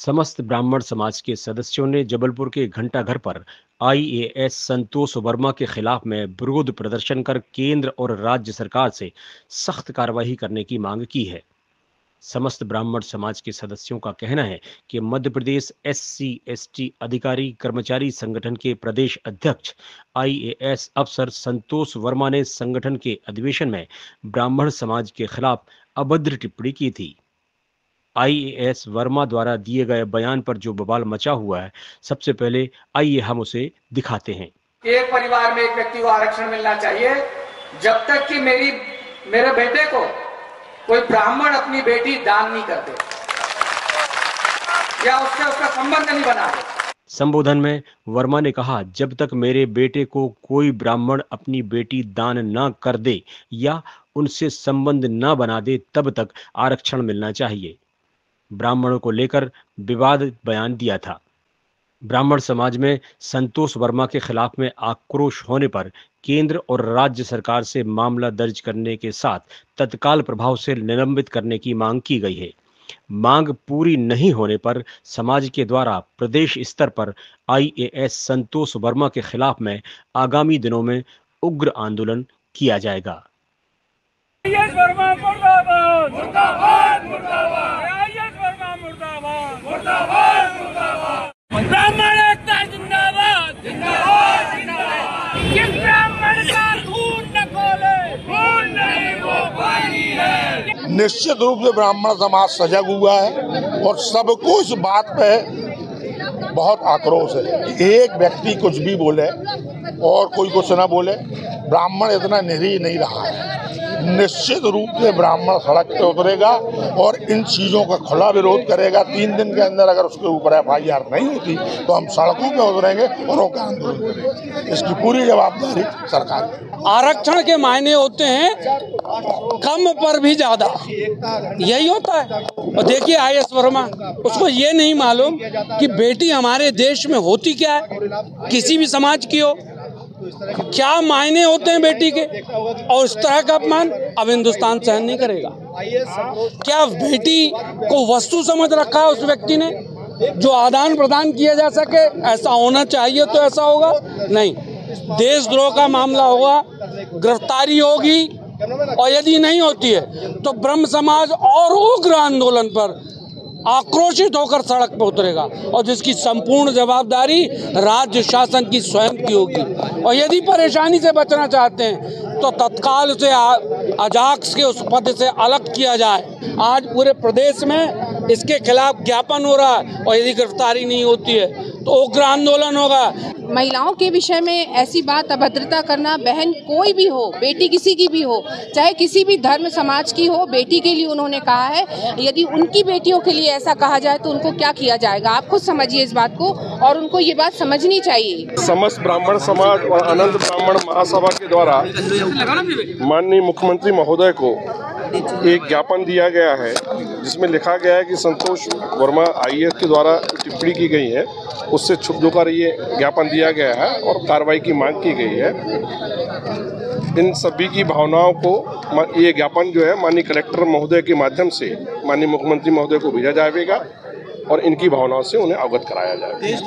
समस्त ब्राह्मण समाज के सदस्यों ने जबलपुर के घंटाघर पर आईएएस संतोष वर्मा के खिलाफ में विरोध प्रदर्शन कर केंद्र और राज्य सरकार से सख्त कार्रवाई करने की मांग की है। समस्त ब्राह्मण समाज के सदस्यों का कहना है कि मध्य प्रदेश SC/ST अधिकारी कर्मचारी संगठन के प्रदेश अध्यक्ष आईएएस अफसर संतोष वर्मा ने संगठन के अधिवेशन में ब्राह्मण समाज के खिलाफ अभद्र टिप्पणी की थी। आईएएस वर्मा द्वारा दिए गए बयान पर जो बवाल मचा हुआ है, सबसे पहले आइए हम उसे दिखाते हैं। एक परिवार में एक व्यक्ति को आरक्षण मिलना चाहिए जब तक कि मेरे बेटे को कोई ब्राह्मण अपनी बेटी दान नहीं करते या उसका संबंध नहीं बना दे। संबोधन में वर्मा ने कहा, जब तक मेरे बेटे को कोई ब्राह्मण अपनी बेटी दान न कर दे या उनसे संबंध न बना दे, तब तक आरक्षण मिलना चाहिए। ब्राह्मणों को लेकर विवादित बयान दिया था। ब्राह्मण समाज में संतोष वर्मा के खिलाफ में आक्रोश होने पर केंद्र और राज्य सरकार से मामला दर्ज करने के साथ तत्काल प्रभाव से निलंबित करने की मांग की गई है। मांग पूरी नहीं होने पर समाज के द्वारा प्रदेश स्तर पर आईएएस संतोष वर्मा के खिलाफ में आगामी दिनों में उग्र आंदोलन किया जाएगा। ब्राह्मण एकता जिंदाबाद, जिंदाबाद, जिंदाबाद। किस ब्राह्मण का झूठ न खोले, झूठ नहीं वो पानी है। निश्चित रूप से ब्राह्मण समाज सजग हुआ है और सबको इस बात पे बहुत आक्रोश है। एक व्यक्ति कुछ भी बोले और कोई कुछ ना बोले, ब्राह्मण इतना निरीह नहीं रहा है। निश्चित रूप से ब्राह्मण सड़क पे उतरेगा और इन चीज़ों का खुला विरोध करेगा। 3 दिन के अंदर अगर उसके ऊपर FIR नहीं होती तो हम सड़कों पे उतरेंगे और रोका आंदोलन करेंगे। इसकी पूरी जवाबदारी सरकार की। आरक्षण के मायने होते हैं कम पर भी ज्यादा, यही होता है। और देखिए IAS वर्मा, उसको ये नहीं मालूम कि बेटी हमारे देश में होती क्या है, किसी भी समाज की हो, क्या मायने होते हैं बेटी के, और इस तरह का अपमान अब हिंदुस्तान सहन नहीं करेगा। क्या बेटी को वस्तु समझ रखा है उस व्यक्ति ने जो आदान प्रदान किया जा सके? ऐसा होना चाहिए तो ऐसा होगा नहीं। देशद्रोह का मामला होगा, गिरफ्तारी होगी, और यदि नहीं होती है तो ब्रह्म समाज और उग्र आंदोलन पर आक्रोशित होकर सड़क पर उतरेगा और जिसकी संपूर्ण जवाबदारी राज्य शासन की स्वयं की होगी। और यदि परेशानी से बचना चाहते हैं तो तत्काल उसे अजाक्स के उस पद से अलग किया जाए। आज पूरे प्रदेश में इसके खिलाफ ज्ञापन हो रहा है और यदि गिरफ्तारी नहीं होती है तो उग्र आंदोलन होगा। महिलाओं के विषय में ऐसी बात अभद्रता करना, बहन कोई भी हो, बेटी किसी की भी हो, चाहे किसी भी धर्म समाज की हो, बेटी के लिए उन्होंने कहा है। यदि उनकी बेटियों के लिए ऐसा कहा जाए तो उनको क्या किया जाएगा? आप खुद समझिए इस बात को, और उनको ये बात समझनी चाहिए। समस्त ब्राह्मण समाज और अनंत ब्राह्मण महासभा के द्वारा माननीय मुख्यमंत्री महोदय को एक ज्ञापन दिया गया है जिसमें लिखा गया है कि संतोष वर्मा IAS के द्वारा टिप्पणी की गई है उससे छुप कर ये ज्ञापन दिया गया है और कार्रवाई की मांग की गई है। इन सभी की भावनाओं को ये ज्ञापन जो है माननीय कलेक्टर महोदय के माध्यम से माननीय मुख्यमंत्री महोदय को भेजा जाएगा और इनकी भावनाओं से उन्हें अवगत कराया जाएगा।